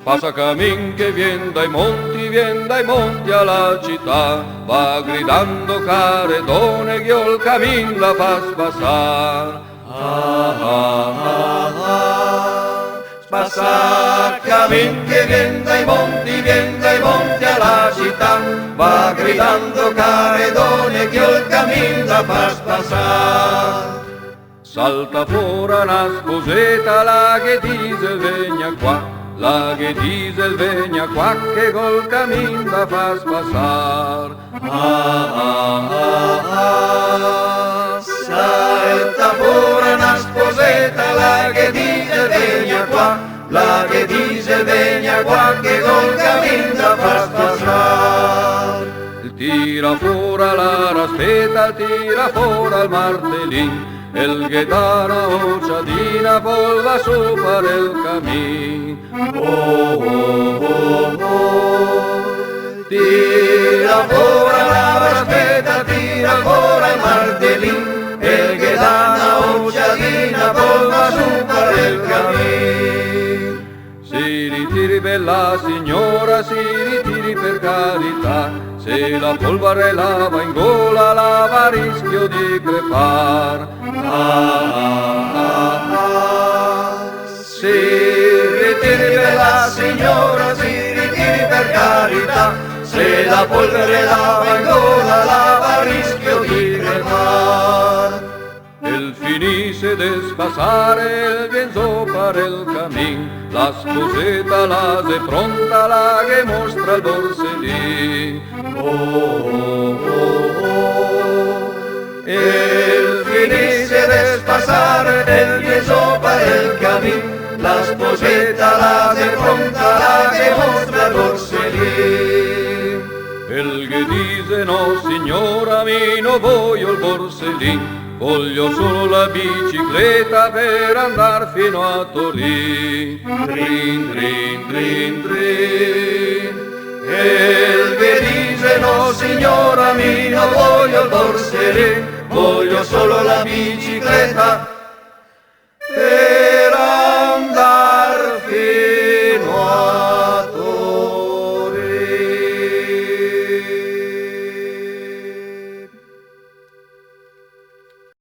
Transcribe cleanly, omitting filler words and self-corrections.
Passacamin che vien dai monti alla città, va gridando caredone che il camin la fa spassar. Ah, ah, ah, ah. Passacamin che vien dai monti alla città, va gridando caredone che il camin la fa spassar. Salta fuori una sposetta, la che dice vegna qua, la che diesel vegna qua che col camin da fa spassar. Ah, ah, ah, ah. Salta fuori una sposetta, la che diesel vegna qua, la che diesel vegna qua che col camin da fa spassar. Tira fuori la raspetta, tira fuori al martellin, el ghetana ciadina polva sopra el camin. Oh, oh, oh, oh. Tira fuori la raspetta, tira fuori il martellin, el ghetana ciadina polva sopra el camin. Si ritiri bella signora, si ritiri per carità, se la polvere lava in gola, lava rischio di crepar. Ah, ah, ah, ah. Si ritiri bella signora, si ritiri per carità, se la polvere lava in gola, lava rischio di crepar. El finisse de spasare, el vien sopra el camin, la sposetta la se pronta, la che mostra il borsellin. Oh, oh, oh, oh. El finisse de spasare, el vien sopra el camin, la sposetta la se pronta, la che mostra il borsellin. El che dice no signora mi no voglio il borsellin, voglio solo la bicicletta per andar fino a Torino. Drin, drin, drin, drin. El che dice no signora mi no voglio il borsellin, voglio solo la bicicletta